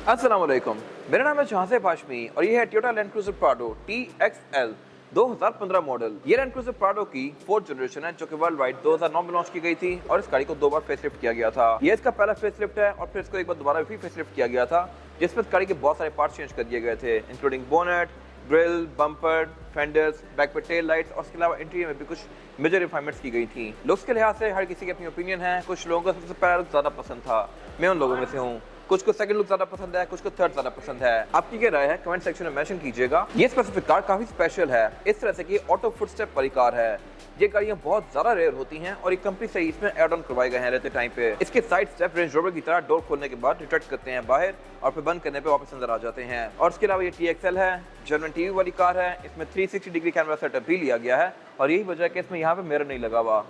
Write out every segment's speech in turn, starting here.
अस्सलाम वालेकुम, मेरा नाम है जहांसेब हाशमी और ये है Toyota land cruiser Prado TXL 2015 model. ये लैंड क्रूजर प्राडो की 4th जनरेशन है जो कि वर्ल्ड वाइड 2009 में लॉन्च की गई थी और इस गाड़ी को 2 बार फेसलिफ्ट किया गया था। ये इसका पहला फेसलिफ्ट है और फिर इसको एक बार दोबारा भी फेसलिफ्ट किया गया था जिसमें गाड़ी के बहुत सारे पार्ट्स चेंज कर दिए गए थे, including bonnet, grill, bumper, fenders, back पे टेल लाइट्स और इसके अलावा इंटीरियर में भी कुछ मेजर रिफाइनमेंट्स की गई थी। लुक्स के लिहाज से हर किसी की अपनी ओपिनियन है। कुछ लोगों को सबसे पहला लुक ज्यादा पसंद था, मैं उन लोगों में से हूँ। कुछ को सेकंड लुक ज्यादा पसंद है, कुछ को थर्ड ज्यादा पसंद है। आपकी क्या राय है कमेंट सेक्शन में मेंशन कीजिएगा। ये स्पेसिफिक कार काफी स्पेशल है इस तरह से कि ऑटो फुटस्टेप वाली कार है। ये गाड़ियां बहुत ज्यादा रेयर होती हैं और एक कंपनी से इसमें एड ऑन करवाए गए हैं रहते टाइम पे। इसके साइड स्टेप रेंज रोवर की तरह डोर खोलने के बाद रिट्रैक्ट करते हैं बाहर और फिर बंद करने पे वापस अंदर आ जाते हैं। और इसके अलावा ये TXL है, जर्मन टीवी वाली कार है। इसमें 360 डिग्री कैमरा सेटअप भी लिया गया है और यही वजह है कि इसमें यहाँ पे मिरर नहीं लगा हुआ।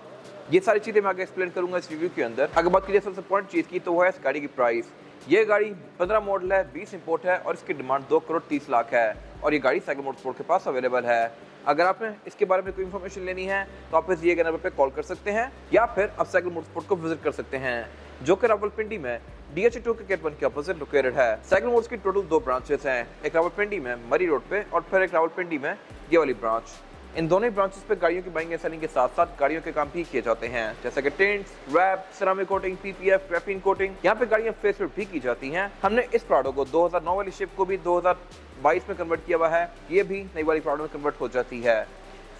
ये सारी चीजें मैं आगे एक्सप्लेन करूंगा इस रिव्यू के अंदर। अगर बात कीजिए सबसे इंपॉर्टेंट चीज की तो वो है इस गाड़ी की प्राइस। ये गाड़ी 15 मॉडल है, 20 इंपोर्ट है और इसकी डिमांड 2 करोड़ 30 लाख है और ये गाड़ी साइकिल मोटरस्पोर्ट के पास अवेलेबल है। अगर आपने इसके बारे में कोई इन्फॉर्मेशन लेनी है तो आप इस दिए गए नंबर पे कॉल कर सकते हैं या फिर आप साइकिल मोटरस्पोर्ट को विजिट कर सकते हैं जो कि रावलपिंडी में DH2 के गेट 1 के अपोजिट लोकेटेड है। साइकिल मोटर्स की टोटल 2 ब्रांचेस हैं, एक रावलपिंडी में मरी रोड पे और फिर एक रावलपिंडी में ये वाली ब्रांच। इन दोनों ब्रांचेस पे गाड़ियों की बाइंग एंड सेलिंग के साथ साथ गाड़ियों के काम भी किए जाते हैं जैसे कि tints, wrap, ceramic coating, PPF, graphene coating. यहाँ पे गाड़ियां फेसलिफ्ट भी की जाती हैं। हमने इस प्राडो को 2009 वाली शिप को भी 2022 में कन्वर्ट किया हुआ है, ये भी नई वाली प्राडो में कन्वर्ट हो जाती है।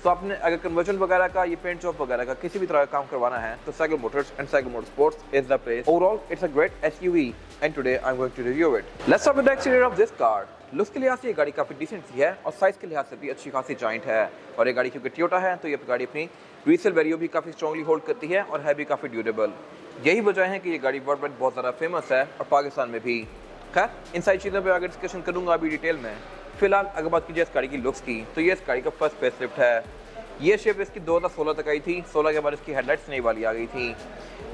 तो आपने अगर कन्वर्जन वगैरह का, ये पेंट जॉब वगैरह का किसी भी तरह का काम करवाना है तो cycle motors and cycle motorsports is the place. Overall it's a great SUV and today I am going to review it. Let's start with the exterior of this car. Looks के लिहाज से ये गाड़ी काफी डिसेंट सी है और size के लिहाज से भी अच्छी खासी जॉइंट है। और ये गाड़ी क्योंकि टोयोटा है तो ये गाड़ी अपनी रीसेल वैल्यू भी काफी स्ट्रांगली होल्ड करती है और है भी काफी ड्यूरेबल। यही वजह है कि ये गाड़ी वर्ल्ड वाइड बहुत ज्यादा फेमस है और पाकिस्तान में भी। खैर इन सारी चीज़ों पर आगे डिस्कशन करूंगा अभी डिटेल में। फिलहाल अगर बात कीजिए इस गाड़ी की लुक्स की तो ये इस गाड़ी का फर्स्ट फेसलिफ्ट है। ये शेप इसकी 2016 तक आई थी, 16 के बाद इसकी हेडलाइट्स नई वाली आ गई थी।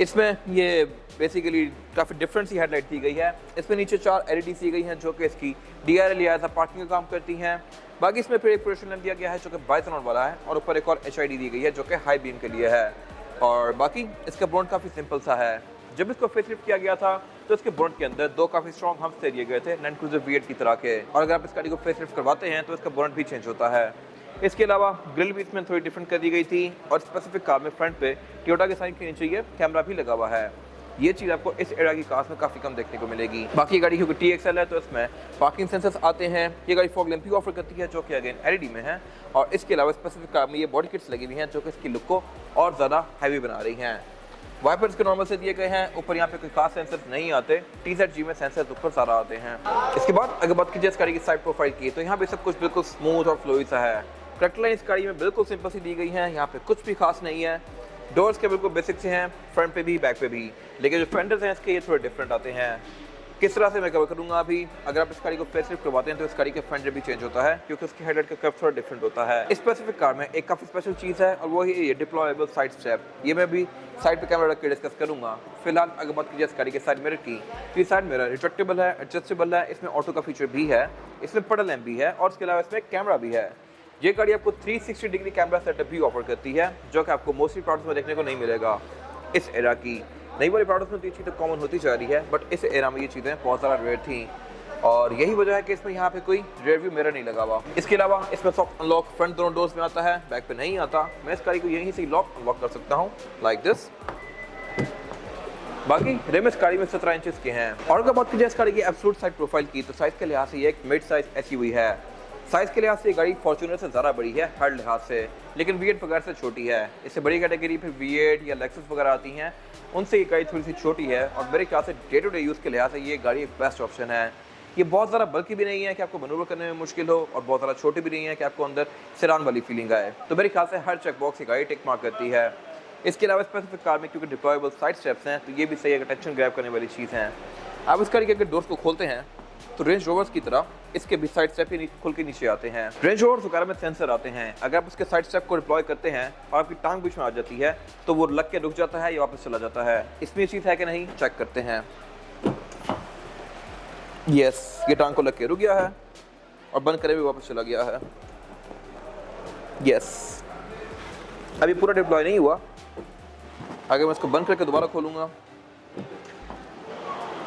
इसमें ये बेसिकली काफ़ी डिफरेंट सी हेडलाइट दी गई है। इसमें नीचे 4 LED दी गई हैं जो कि इसकी DRL या पार्किंग का काम करती हैं। बाकी इसमें फिर एक प्रोजेक्शन लैंप दिया गया है जो कि 22 नॉट वाला है और ऊपर एक और HID दी गई है जो कि हाई बीम के लिए है। और बाकी इसका बोनट काफ़ी सिंपल सा है। जब इसको फेसलिफ्ट किया गया था तो इसके बोनट के अंदर 2 काफ़ी स्ट्रॉन्ग हम्प्स दे दिए गए थे लैंड क्रूजर V8 की तरह के। और अगर आप इस गाड़ी को फेसलिफ्ट करवाते हैं तो इसका बोनट भी चेंज होता है। इसके अलावा ग्रिल भी इसमें थोड़ी डिफरेंट कर दी गई थी और स्पेसिफिक कार में फ्रंट पे टोयोटा के साइन के नीचे ये कैमरा भी लगा हुआ है। ये चीज़ आपको इस एरा की कार्स में काफ़ी कम देखने को मिलेगी। बाकी ये गाड़ी क्योंकि TXL है तो इसमें पार्किंग सेंसर्स आते हैं। ये गाड़ी फॉग लैंप भी ऑफर करती है जो कि अगेन LED में है और इसके अलावा स्पेसिफिक कार में ये बॉडी किट्स लगी हुई हैं जो कि इसकी लुक को और ज़्यादा हैवी बना रही हैं। वाइपर्स के नॉर्मल से दिए गए हैं, ऊपर यहाँ पे कोई खास सेंसर्स नहीं आते। TZG में सेंसर्स ऊपर सारा आते हैं। इसके बाद अगर बात कीजिए इस गाड़ी की साइड प्रोफाइल की तो यहाँ पे सब कुछ बिल्कुल स्मूथ और फ्लोई सा है। करेक्टर लाइन इस गाड़ी में बिल्कुल सिंपल सी दी गई है, यहाँ पे कुछ भी खास नहीं है। डोर्स के बिल्कुल बेसिक से हैं, फ्रंट पे भी बैक पे भी, लेकिन जो फेंडर्स हैं इसके ये थोड़े डिफरेंट आते हैं। किस तरह से मैं कवर करूँगा अभी। अगर आप इस गाड़ी को फेसलिफ्ट करवाते हैं तो इस गाड़ी के फेंडर भी चेंज होता है क्योंकि उसकी हेडलाइट का कर्व थोड़ा डिफरेंट होता है। इस स्पेसिफिक कार में एक काफ़ी स्पेशल चीज़ है और वो है ये डिप्लॉयबल साइड स्टेप। ये मैं भी साइड पे कैमरा रख के डिस्कस करूँगा। फिलहाल अगर बात कीजिए इस गाड़ी के साइड मिरर की तो ये साइड मिरर रिट्रैक्टेबल है, एडजस्टेबल है, इसमें ऑटो का फीचर भी है, इसमें पडल लैंप भी है और इसके अलावा इसमें कैमरा भी है। ये गाड़ी आपको 360 डिग्री कैमरा सेटअप भी ऑफर करती है जो कि आपको मोस्टली प्रोडक्ट्स में देखने को नहीं मिलेगा इस एरा की। नई वाली प्रोडक्ट्स में तो ये चीज़ें कॉमन होती जा रही है बट इस एरा में ये चीज़ें बहुत ज़्यादा रेयर थी और यही वजह है कि इसमें यहाँ पे कोई रेयर व्यू मिरर नहीं लगा हुआ। इसके अलावा इसमें सॉफ्ट अनलॉक फ्रंट दोनों डोर्स में आता है, बैक पे नहीं आता। मैं इस गाड़ी को यहीं से लॉक अनलॉक कर सकता हूँ लाइक दिस। बाकी रिम इस गाड़ी में 17 इंचेस के हैं। और अगर बात कीजिए इस गाड़ी की एब्सोल्यूट साइड प्रोफाइल की तो साइज के लिहाज से ये एक मिड साइज SUV है। साइज के लिहाज से ये गाड़ी फॉर्च्यूनर से ज़्यादा बड़ी है हर लिहाज से, लेकिन V8 वगैरह से छोटी है। इससे बड़ी कैटेगरी फिर V8 या लेक्सस वगैरह आती हैं, उनसे ये गाड़ी थोड़ी सी छोटी है और मेरे ख्याल से डे टू डे यूज़ के लिहाज से ये गाड़ी एक बेस्ट ऑप्शन है। ये बहुत ज़्यादा बल्कि भी नहीं है कि आपको मनूवर करने में मुश्किल हो और बहुत ज़्यादा छोटी भी नहीं है कि आपको अंदर सेडान वाली फीलिंग आए। तो मेरे ख्याल से हर चेक बॉक्स ये गाड़ी टिक मार्क करती है। इसके अलावा स्पेसिफिक कार में क्योंकि डिप्लॉयबल साइड स्टेप्स हैं तो ये भी सही अटेंशन ग्रैब करने वाली चीज़ है। आप इस गाड़ी के अगर डोर्स को खोलते हैं तो रेंज रोवर्स की तरह इसके भी साइड स्टेप ही खुल के नीचे आते हैं। रेंज रोवर्स वगैरह में सेंसर आते हैं, अगर आप उसके साइड स्टेप को डिप्लॉय करते हैं और आपकी टांग बीच में आ जाती है तो वो लग के रुक जाता है या वापस चला जाता है। इसमें ये चीज़ है कि नहीं चेक करते हैं। यस, ये टांग को लग के रुक गया है और बंद करे भी वापस चला गया है। यस, अभी पूरा डिप्लॉय नहीं हुआ। अगर मैं इसको बंद करके दोबारा खोलूंगा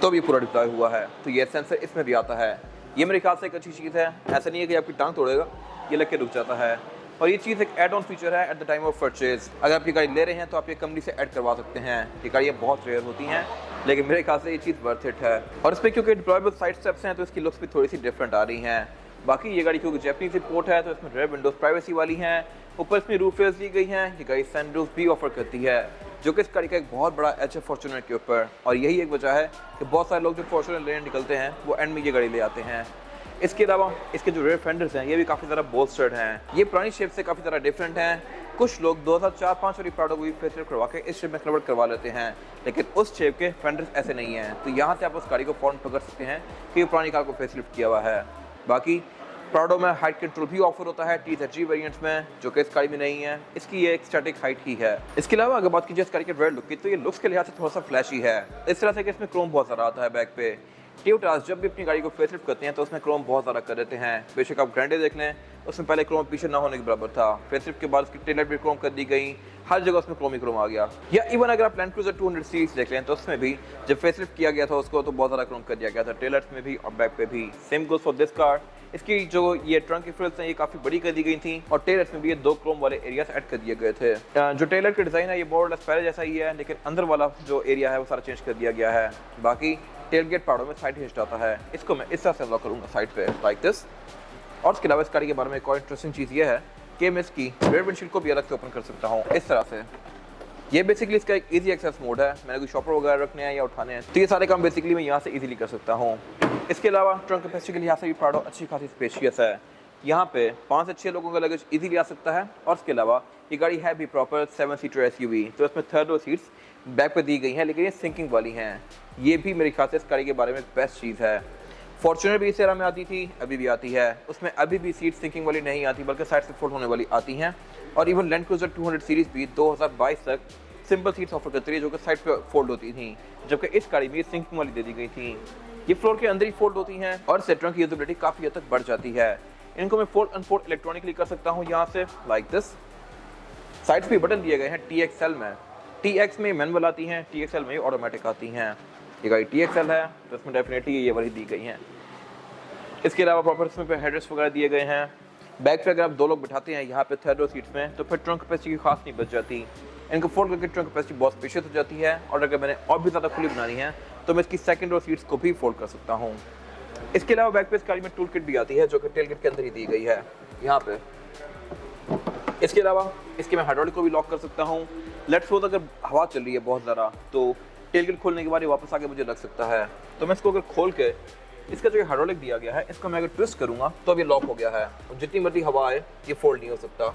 तो भी पूरा डिप्लॉय हुआ है। तो ये सेंसर इसमें भी आता है। ये मेरे ख्याल से एक अच्छी चीज़ है। ऐसा नहीं है कि आपकी टांग तोड़ेगा, ये लग के रुक जाता है। और ये चीज़ एक एड ऑन फीचर है at the time of purchase. अगर आप ये गाड़ी ले रहे हैं तो आप ये कंपनी से ऐड करवा सकते हैं। ये गाड़ियाँ बहुत रेयर होती हैं, लेकिन मेरे ख्याल से ये चीज़ वर्थ इट है। और इस पर क्योंकि डिप्लॉयबल साइड स्टेप्स हैं तो इसकी लुक्स भी थोड़ी सी डिफरेंट आ रही हैं। बाकी ये गाड़ी क्योंकि जैपनीज इंपोर्ट है तो इसमें रेयर विंडोज प्राइवेसी वाली हैं। ऊपर इसमें रूफ रेल्स दी गई हैं। ये गाड़ी सनरूफ भी ऑफर करती है, जो कि इस गाड़ी का एक बहुत बड़ा एच है फॉर्च्यूनर के ऊपर। और यही एक वजह है कि बहुत सारे लोग जो फॉर्च्यूनर लेने निकलते हैं वो एंड में ये गाड़ी ले आते हैं। इसके अलावा इसके जो रेयर फेंडर्स हैं ये भी काफ़ी ज़्यादा बोल्स्टर्ड हैं। ये पुरानी शेप से काफ़ी ज़्यादा डिफरेंट हैं। कुछ लोग 2004-5 वाली प्राडो को भी फेसलिफ्ट करवा के इस शेप में कन्वर्ट करवा लेते हैं, लेकिन उस शेप के फेंडर्स ऐसे नहीं हैं। तो यहाँ से आप उस गाड़ी को फौरन पकड़ सकते हैं कि ये पुरानी कार को फेसलिफ्ट किया हुआ है। बाकी प्राडो में हाइट कंट्रोल भी ऑफर होता है TZG वेरिएंट्स में, जो कि इस गाड़ी में नहीं है। इसकी ये एक स्टैटिक हाइट ही है। इसके अलावा अगर बात कीजिए इस गाड़ी के रेयर लुक की, तो ये लुक्स के लिहाज से थोड़ा सा फ्लैशी है। इस तरह से कि इसमें क्रोम बहुत ज़्यादा आता है बैक पे। टोयोटास जब भी अपनी गाड़ी को फेसलिफ्ट करते हैं तो उसमें क्रोम बहुत ज़्यादा कर देते हैं। बेशक आप ग्रैंडे देख लें, उसमें पहले क्रोम पीछे ना होने के बराबर था। फेसलिफ्ट के बाद उसकी टेल भी क्रोम कर दी गई, हर जगह उसमें क्रोम ही क्रोम आ गया। या इवन अगर आप लैंड क्रूजर 200 सीरीज देख लें तो उसमें भी जब फेसलिफ्ट किया गया था उसको तो बहुत ज़्यादा क्रोम कर दिया गया था, टेलर्स में भी और बैक पे भी। Same goes for this car. इसकी जो ये ट्रंक की फ्रिल्स हैं ये काफ़ी बड़ी कर दी गई थी और टेलर्स में भी ये 2 क्रोम वाले एरियाज ऐड कर दिए गए थे। जो टेलर का डिज़ाइन है ये मोर और लेस पहले जैसा ही है, लेकिन अंदर वाला जो एरिया है वो सारा चेंज कर दिया गया है। बाकी टेलगेट प्राडो में साइड हिस्ट आता है। इसको मैं इस तरह से अनलॉक करूँगा साइड पे लाइक दिस। और इसके अलावा इस गाड़ी के बारे में एक और इंटरेस्टिंग चीज़ ये है कि मैं इसकी रेयर विंडशील्ड को भी अलग से ओपन कर सकता हूँ इस तरह से। ये बेसिकली इसका एक इजी एक्सेस मोड है। मैंने कोई शॉपर वगैरह रखने हैं या उठाने हैं तो ये सारे काम बेसिकली मैं यहाँ से इजीली कर सकता हूँ। इसके अलावा ट्रंक कैपेसिटी के लिहाज से भी प्राडो अच्छी खासी स्पेशियस है। यहाँ पे 5 से 6 लोगों का लगेज इजीली आ सकता है। और इसके अलावा ये गाड़ी है भी प्रॉपर 7 सीटर SUV, तो इसमें 3rd रो सीट्स बैक पे दी गई हैं, लेकिन ये सिंकिंग वाली हैं। ये भी मेरे ख्याल से इस गाड़ी के बारे में बेस्ट चीज़ है। फॉर्च्यूनर भी इस एरा में आती थी, अभी भी आती है। उसमें अभी भी सीट सिंकिंग वाली नहीं आती, बल्कि साइड से फोल्ड होने वाली आती हैं। और इवन लैंड क्रूजर 200 सीरीज भी 2022 तक सिंपल सीट्स ऑफर करती है, जो कि साइड पे फोल्ड होती थी, जबकि इस गाड़ी में सिंकिंग वाली दे दी गई थी। ये फ्लोर के अंदर ही फोल्ड होती हैं और सेट्रॉन की यूजेबिलिटी काफ़ी हद तक बढ़ जाती है। इनको मैं फोल्ड अनफोल्ड इलेक्ट्रॉनिकली कर सकता हूँ यहाँ से लाइक दिस। साइड्स पे बटन दिए गए हैं TXL में। TX में मैनुअल आती हैं, TXL में ऑटोमेटिक आती हैं। ये गाड़ी TXL है तो इसमें डेफिनेटली ये वाली दी गई हैं। इसके अलावा प्रॉपर इसमें पे हेडरेस्ट वगैरह दिए गए हैं। बैक पे अगर आप 2 लोग बिठाते हैं यहाँ पे 3rd रो सीट्स में, तो फिर ट्रंक कैपेसिटी की खास नहीं बच जाती। इनको फोल्ड करके ट्रंक कैपेसिटी बहुत स्पेशियस हो जाती है। और अगर मैंने और भी ज़्यादा खुली बनानी है तो मैं इसकी 2nd रो सीट्स को भी फोल्ड कर सकता हूँ। इसके अलावा बैक पे इस गाड़ी में टूल किट भी आती है, जो कि टेल किट के अंदर ही दी गई है यहाँ पे। इसके अलावा इसके मैं हाइड्रोलिक को भी लॉक कर सकता हूँ। लेट्स सपोज अगर हवा चल रही है बहुत ज़्यादा तो टेल किट खोलने के बाद ये वापस आके मुझे लग सकता है। तो मैं इसको अगर खोल के इसका जो हाइड्रोलिक दिया गया है इसको मैं अगर ट्विस्ट करूँगा तो अब ये लॉक हो गया है। और जितनी मर्जी हवा आए ये फोल्ड नहीं हो सकता।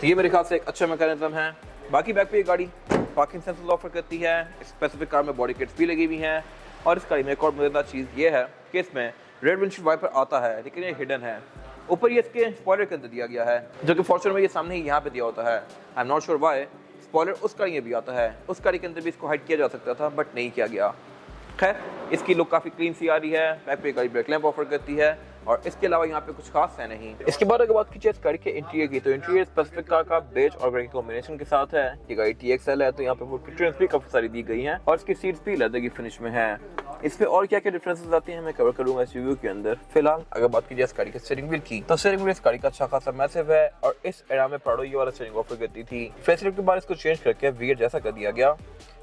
तो ये मेरे ख्याल से एक अच्छा मैकेनिज्म है। बाकी बैक पे ये गाड़ी पार्किंग सेंसर ऑफर करती है। स्पेसिफिक कार में बॉडी किट्स भी लगी हुई हैं। और इस गाड़ी में एक और मजेदार चीज़ ये है कि इसमें रेड विंडशील्ड वाइपर आता है, लेकिन ये हिडन है। ऊपर ये इसके स्पॉइलर के अंदर दिया गया है, जो कि फॉर्च्यूनर में ये सामने ही यहाँ पे दिया होता है। I am not sure why. Spoiler उस गाड़ी में भी आता है, उस गाड़ी के अंदर भी इसको हाइड किया जा सकता था बट नहीं किया गया। खैर इसकी लुक काफ़ी क्लीन सी आ रही है। बैक पे गाड़ी ब्रेक लैंप ऑफर करती है और इसके अलावा यहाँ पे कुछ खास है नहीं। इसके बाद अगर बात कीजिए इस गाड़ी के इंटीरियर की, तो इंटीरियर स्पेसिफिक कार का बेज और ग्रे कॉम्बिनेशन के साथ है। ये गाड़ी TXL है तो यहाँ पे वुड की ट्रिम्स भी काफी सारी दी गई हैं और इसकी सीट्स भी लेदर की फिनिश में है। इसमें और क्या क्या डिफरेंसेस आती हैं मैं कवर करूंगा इस रिव्यू के अंदर। फिलहाल अगर बात कीजिए इस गाड़ी के स्टीयरिंग व्हील की, तो स्टीयरिंग व्हील इस गाड़ी का अच्छा खासा मैसिव है और इस एरा में प्राडो ये वाला स्टीयरिंग ऑफर करती थी। फेसलिफ्ट के बाद इसको चेंज करके वीएट जैसा कर दिया गया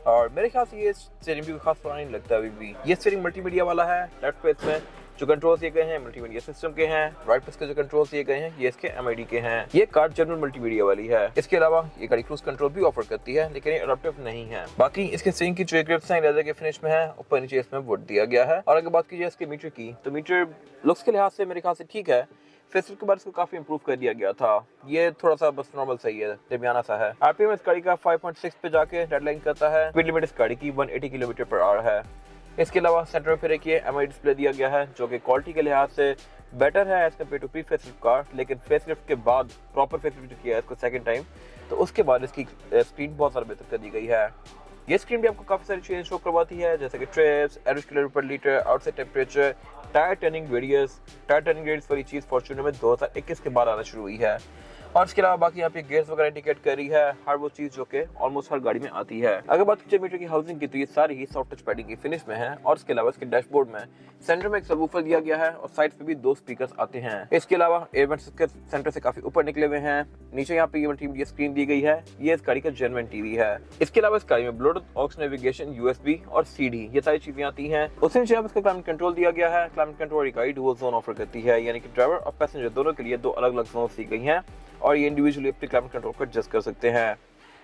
और मेरे ख्याल से ये स्टीयरिंग व्हील खास पुराना नहीं लगता अभी भी। ये स्टीयरिंग मल्टीमीडिया वाला है। लेफ्ट पे इसमें जो कंट्रोल्स दिए गए हैं मल्टीमीडिया सिस्टम के हैं। राइट पे इसके जो कंट्रोल्स दिए गए हैं ये इसके MID के हैं। ये कार जनरल मल्टीमीडिया वाली है। इसके अलावा ये गाड़ी क्रूज कंट्रोल भी ऑफर करती है, लेकिन ये एडाप्टिव नहीं है। बाकी इसके स्टीयरिंग की जो ग्रिप्स हैं लेदर के फिनिश में है। ऊपर नीचे इसमें वुड दिया गया है। और अगर बात कीजिए इसके मीटर की, तो मीटर लुक्स के लिहाज से मेरे ख्याल से ठीक है। फेसलिफ्ट के बाद इसको काफी इंप्रूव कर दिया गया था। ये थोड़ा सा बस नॉर्मल सही है, दरमियाना सा है। RPM इस गाड़ी का 5.6 पे जाके डेडलाइन करता है। स्पीड लिमिट इस गाड़ी की 180 km/h है। इसके अलावा सेंटर पे एक ये MID डिस्प्ले दिया गया है, जो कि क्वालिटी के लिहाज से बेटर है as compare to pre facelift car. लेकिन फेसलिफ्ट के बाद प्रॉपर फेसलिफ्ट किया है इसको सेकंड टाइम, तो उसके बाद इसकी स्क्रीन बहुत ज़्यादा बेहतर कर दी गई है। ये स्क्रीन भी आपको काफ़ी सारी चीज़ें शो करवाती है, जैसे कि ट्रिप्स, एवरेज किलोमीटर पर litre, outside temperature, tyre turning radius. Tyre turning radius वाली चीज़ फॉर्च्यूनर में 2021 के बाद आना शुरू हुई है। और इसके अलावा बाकी यहाँ पे गियर्स वगैरह इंडिकेट कर रही है, हर वो चीज जो कि ऑलमोस्ट हर गाड़ी में आती है। अगर बात की मीटर की हाउसिंग की तो ये सारी ही सॉफ्ट टच पैडिंग की फिनिश में है। और इसके अलावा इसके डैशबोर्ड में सेंटर में एक सबवूफर दिया गया है और साइड पे भी 2 स्पीकर्स आते हैं। इसके अलावा एयर वेंट्स इसके सेंटर से काफी ऊपर निकले हुए हैं। नीचे यहाँ पे ये मल्टीमीडिया स्क्रीन दी गई है, ये इस गाड़ी का जेन्युइन टीवी है। इसके अलावा इस गाड़ी में ब्लूटूथ, ऑक्स नेविगेशन, यूएसबी और सीडी ये सारी चीजें आती हैं। उससे नीचे इसका क्लाइमेट कंट्रोल दिया गया है। क्लाइमेट कंट्रोल गाड़ी डुअल जोन ऑफर करती है, यानी कि ड्राइवर और पैसेंजर दोनों के लिए 2 अलग-अलग जोन्स दी गई हैं और ये इंडिविजुअली अपने क्लाइमेट कंट्रोल को एडजस्ट कर सकते हैं।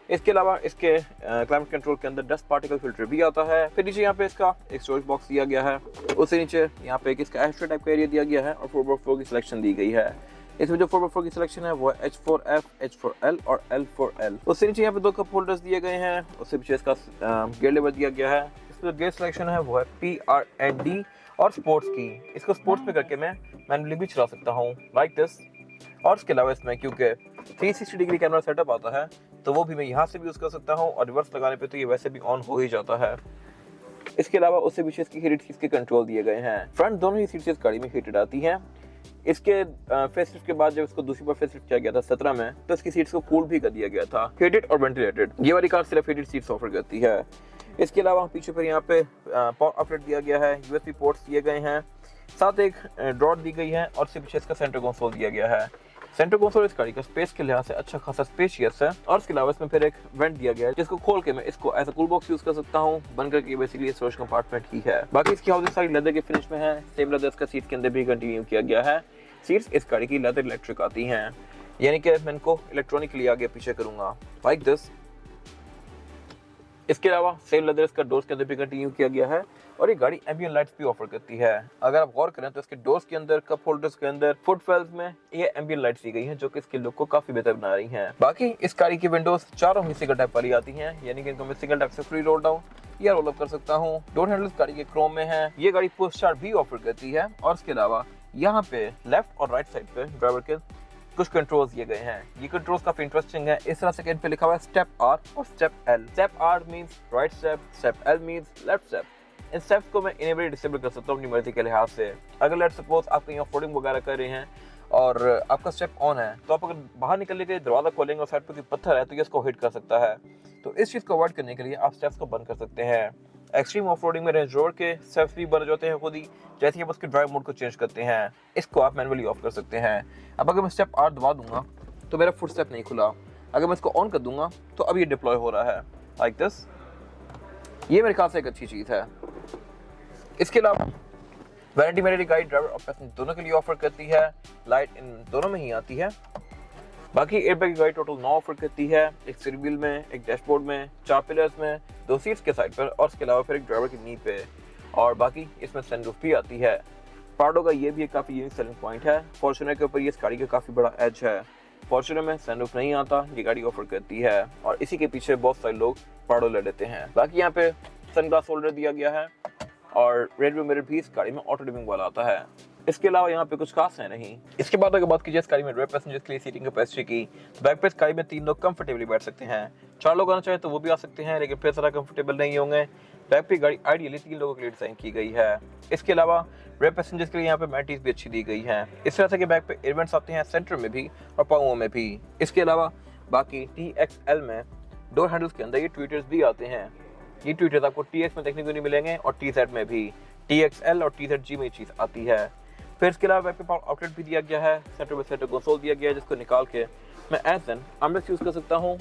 इसके अलावा इसके क्लाइमेट कंट्रोल के अंदर डस्ट पार्टिकल फिल्टर भी आता है। फिर नीचे यहाँ पे इसका एक स्टोरेज बॉक्स दिया गया है, उससे नीचे यहाँ पे एक इसका एस्ट्रो टाइप का एरिया दिया गया है और 4x4 की सिलेक्शन दी गई है। इसमें जो 4x4 की सिलेक्शन है वो है H4F, H4L और L4L। उससे नीचे यहाँ पे 2 कप होल्डर्स दिए गए हैं, उससे पीछे इसका गियर लेवल दिया गया है। इसमें जो गियर सिलेक्शन है वो है PRND और स्पोर्ट्स की। इसको स्पोर्ट्स पे करके मैं मैनुअली भी चला सकता हूँ लाइक दिस। और इसके अलावा इसमें क्योंकि 360 डिग्री कैमरा सेटअप आता है तो वो भी मैं यहाँ से भी यूज कर सकता हूँ और रिवर्स लगाने पे तो ये वैसे भी ऑन हो ही जाता है। इसके अलावा उससे पीछे इसकी हीटेड सीट्स के कंट्रोल दिए गए हैं। फ्रंट दोनों ही सीट्स इस गाड़ी में हीटेड आती हैं। इसके फेसलिफ्ट के बाद जब इसको दूसरी बार फेसलिफ्ट किया गया था 17 में, तो इसकी सीट्स को कूल भी कर दिया गया था, हीटेड और वेंटिलेटेड। ये वाली कार सिर्फ हीटेड सीट्स ऑफर करती है। इसके अलावा पीछे पर यहाँ पे पावर आउटलेट दिया गया है, यूएसबी पोर्ट्स दिए गए हैं, साथ एक ड्रॉर दी गई है और उससे पीछे इसका सेंटर कंसोल दिया गया है। सेंटर कंसोल इस गाड़ी का स्पेस के लिहाज से अच्छा खासा स्पेशियस है। और इसके अलावा इसमें फिर एक वेंट दिया गया है जिसको खोल के मैं इसको as a cool box use कर सकता हूँ, बनकर के बेसिकली स्टोरेज कंपार्टमेंट ही है। बाकी इसकी हाउसिंग सारी लेदर के फिनिश में है, सेम लेदर इसका सीट के अंदर भी कंटिन्यू किया गया है। सीट्स इस गाड़ी की लेदर इलेक्ट्रिक आती हैं, यानी कि मैं इनको इलेक्ट्रॉनिकली आगे पीछे करूंगा लाइक दिस। इसके अलावा सेम लेदर इसका डोर्स के अंदर भी कंटिन्यू किया गया है और ये गाड़ी एम्बिएंट लाइट्स भी ऑफर करती है। अगर आप गौर करें तो इसके डोर्स के अंदर, कप होल्डर्स के अंदर, फुट वेल्स में ये एम्बिएंट लाइट्स दी गई हैं जो कि इसके लुक को काफी बेहतर बना रही हैं। बाकी इस गाड़ी की विंडोज चारों ही सिंगल टैप वाली आती हैं, यानी कि इनको मैं सिंगल टैप से फ्री रोल डाउन या रोल अप कर सकता हूँ। डोर हैंडल्स गाड़ी के क्रोम में है। ये गाड़ी पुश स्टार्ट भी ऑफर करती है और इसके अलावा यहाँ पे लेफ्ट और राइट साइड पे ड्राइवर के कुछ कंट्रोल्स दिए गए हैं। ये कंट्रोल्स काफी इंटरेस्टिंग है। इस तरह से इन पे लिखा हुआ है स्टेप R और step L। Step R means right step, step L means left step. इन स्टेप्स को मैं इनेबल डिसेबल कर सकता हूँ अपनी मर्जी के लिहाज से। अगर लेट्स सपोज आप कहीं ऑफ रोडिंग वगैरह कर रहे हैं और आपका स्टेप ऑन है, तो आप अगर बाहर निकलने के लिए दरवाजा खोलेंगे और साइड पर कोई पत्थर है तो ये इसको हिट कर सकता है। तो इस चीज को अवॉइड करने के लिए आप स्टेप्स को बंद कर सकते हैं। एक्सट्रीम ऑफ रोडिंग में रेंज रोवर के स्टेप्स भी बंद जाते हैं खुद ही, जैसे ही आप उसके ड्राइव मोड को चेंज करते हैं। इसको आप मैनुअली ऑफ कर सकते हैं। अब अगर मैं स्टेप R दबा दूंगा तो मेरा फुट स्टेप नहीं खुला। अगर मैं इसको ऑन कर दूंगा तो अब ये डिप्लॉय हो रहा है लाइक दिस। ये मेरे ख्याल से एक अच्छी चीज है। इसके अलावा वैनिटी मिरर गाइड ड्राइवर और पैसेंजर दोनों के लिए ऑफर करती है। लाइट इन दोनों में ही आती है। बाकी एयरबैग की गाड़ी टोटल 9 ऑफर करती है, एक स्टीयरिंग व्हील में, एक डैशबोर्ड में, 4 पिलर्स में, 2 सीट्स के साइड पर और इसके अलावा फिर एक ड्राइवर की नी पे। और बाकी इसमें सनरूफ भी आती है। प्राडो का ये भी एक काफ़ी यूनिक सेलिंग पॉइंट है। फॉर्च्यूनर के ऊपर ये इस गाड़ी का काफ़ी बड़ा एज है। फॉर्च्यूनर में सनरूफ नहीं आता, ये गाड़ी ऑफर करती है और इसी के पीछे बहुत सारे लोग प्राडो ले लेते हैं। बाकी यहाँ पे सनग्लास होल्डर दिया गया है और रेड व्यू मिरर भी इस गाड़ी में ऑटो डिमिंग वाला आता है। इसके अलावा यहाँ पे कुछ खास है नहीं। इसके बाद अगर बात कीजिए इस गाड़ी में रेयर पैसेंजर्स के लिए सीटिंग कैपेसिटी की, तो बैक पे इस गाड़ी में 3 लोग कंफर्टेबली बैठ सकते हैं। 4 लोग आना चाहे तो वो भी आ सकते हैं, लेकिन फिर ज़रा कंफर्टेबल नहीं होंगे। बैक पे गाड़ी आइडियली 3 लोगों के लिए डिजाइन की गई है। इसके अलावा रेयर पैसेंजर्स के लिए यहाँ पे मैटीज भी अच्छी दी गई है। इस तरह से कि बैक पे एयरवेंट्स आते हैं सेंटर में भी और पाँवों में भी। इसके अलावा बाकी TXL में डोर हैंडल्स के अंदर ये ट्विटर्स भी आते हैं। ये ट्विटर्स आपको TX में देखने को नहीं मिलेंगे और TZ में भी। TXL और TZG में ये चीज़ आती है। फिर इसके अलावा बैक पे पावर आउटलेट भी दिया गया है। सेंटर में सेंटर कंसोल दिया गया है जिसको निकाल के मैं एज एन आर्मरेस्ट यूज कर सकता हूँ।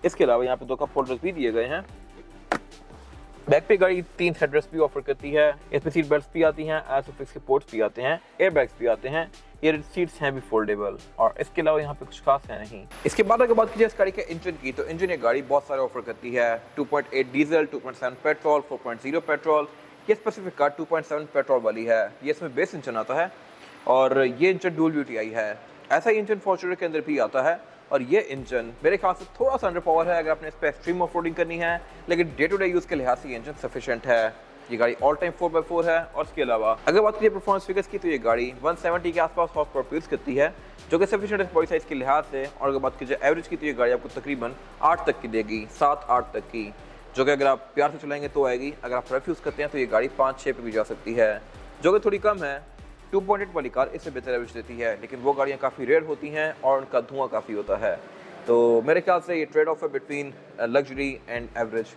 इसके अलावा यहाँ पे 2 कप होल्डर्स भी दिए गए हैं। बैक पे गाड़ी 3 हेडरेस्ट भी ऑफर करती है। इसमें सीट बेल्ट भी आती हैं, एसोफिक्स के पोर्ट्स भी आते हैं, एयर बैग्स भी आते हैं। ये सीट्स हैं भी फोल्डेबल और इसके अलावा यहाँ पे कुछ खास है नहीं। इसके बाद अगर बात कीजिए इस गाड़ी के इंजन की, तो इंजन ये गाड़ी बहुत सारे ऑफर करती है। 2.8 डीजल, 2.7 पेट्रोल, 4.0 पेट्रोल। ये स्पेसिफिक कार 2.7 पेट्रोल वाली है। ये इसमें बेस इंजन आता है और ये इंजन डुअल VTI है। ऐसा ही इंजन फॉर्च्यूनर के अंदर भी आता है और ये इंजन मेरे ख्याल से थोड़ा सा अंडर पावर है अगर आपने इस पर एक्सट्रीम ऑफ रोडिंग करनी है, लेकिन डे टू डे यूज़ के लिहाज से ये इंजन सफिशिएंट है। ये गाड़ी ऑल टाइम 4x4 है। और इसके अलावा अगर बात करिए परफॉर्मेंस फिगर्स की, तो ये गाड़ी 170 के आसपास हॉर्स पावर प्रोड्यूस करती है, जो कि सफिशिएंट है बॉडी साइज के लिहाज से। और अगर बात कीजिए एवरेज की, तो ये गाड़ी आपको तकरीबन 8 तक की देगी, 7-8 तक की, जो कि अगर आप प्यार से चलाएंगे तो आएगी। अगर आप रफ यूज़ करते हैं तो ये गाड़ी 5-6 पे भी जा सकती है, जो कि थोड़ी कम है। 2.8 वाली कार इससे बेहतर एवरेज देती है, लेकिन वो गाड़ियाँ काफ़ी रेयर होती हैं और उनका धुआं काफ़ी होता है। तो मेरे ख्याल से ये ट्रेड ऑफ है बिटवीन लग्जरी एंड एवरेज।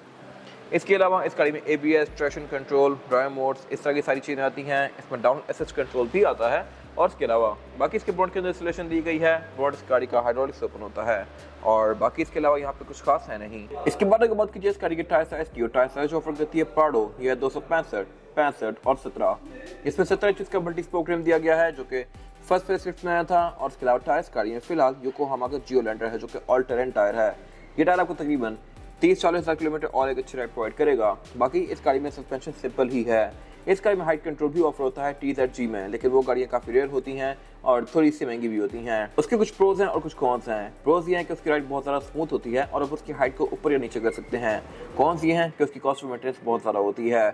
इसके अलावा इस गाड़ी में ABS, traction control, drive modes, इस तरह की सारी चीज़ें आती हैं। इसमें डाउन असिस्ट कंट्रोल भी आता है और इसके अलावा बाकी इसके बोनट के अंदर इंस्टॉलेशन दी गई है। बोनट इस गाड़ी का हाइड्रोलिक से ओपन होता है और बाकी इसके अलावा यहाँ पे कुछ खास है नहीं। इसके बाद अगर बात कीजिए इस गाड़ी के टायर साइज की, टायर साइज ऑफर करती है प्राडो, ये है 265, 65 और 17। इसमें 17 इंच का मल्टी स्पोक रिम दिया गया है जो कि फर्स्ट फेसलिफ्ट में आया था। और इसके अलावा टायर इस गाड़ी में फिलहाल योकोहामा का जियोलैंडर है जो कि ऑल टेरेन टायर है। ये टायर आपको तकरीबन 30-40 हज़ार किलोमीटर और एक अच्छी राइड प्रोवाइड करेगा। बाकी इस गाड़ी में सस्पेंशन सिंपल ही है। इस गाड़ी में हाइट कंट्रोल भी ऑफर होता है TZG में, लेकिन वो गाड़ियाँ काफ़ी रेयर होती हैं और थोड़ी सी महंगी भी होती हैं। उसके कुछ प्रोज हैं और कुछ कॉन्स हैं। प्रोज ये हैं कि उसकी राइड बहुत ज़्यादा स्मूथ होती है और आप उसकी हाइट को ऊपर या नीचे कर सकते हैं। कॉन्स ये हैं कि उसकी कॉस्ट ऑफ मेंटेनेंस बहुत ज़्यादा होती है।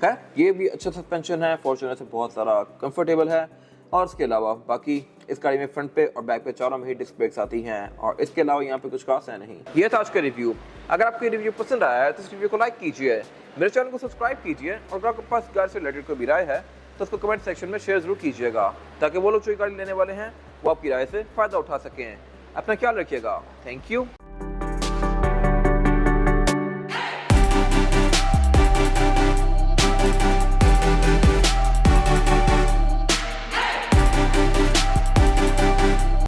खैर ये भी अच्छा सस्पेंशन है, फॉर्च्यूनर से बहुत ज़्यादा कंफर्टेबल है। और इसके अलावा बाकी इस गाड़ी में फ्रंट पे और बैक पे चारों में ही डिस्क ब्रेक्स आती हैं और इसके अलावा यहाँ पे कुछ खास है नहीं। ये था आज का रिव्यू। अगर आपको ये रिव्यू पसंद आया है तो इस रिव्यू को लाइक कीजिए, मेरे चैनल को सब्सक्राइब कीजिए और अगर आपके पास गाड़ी से रिलेटेड कोई भी राय है तो उसको कमेंट सेक्शन में शेयर जरूर कीजिएगा ताकि वो लोग जो गाड़ी लेने वाले हैं वो आपकी राय से फ़ायदा उठा सकें। अपना ख्याल रखिएगा। Thank you.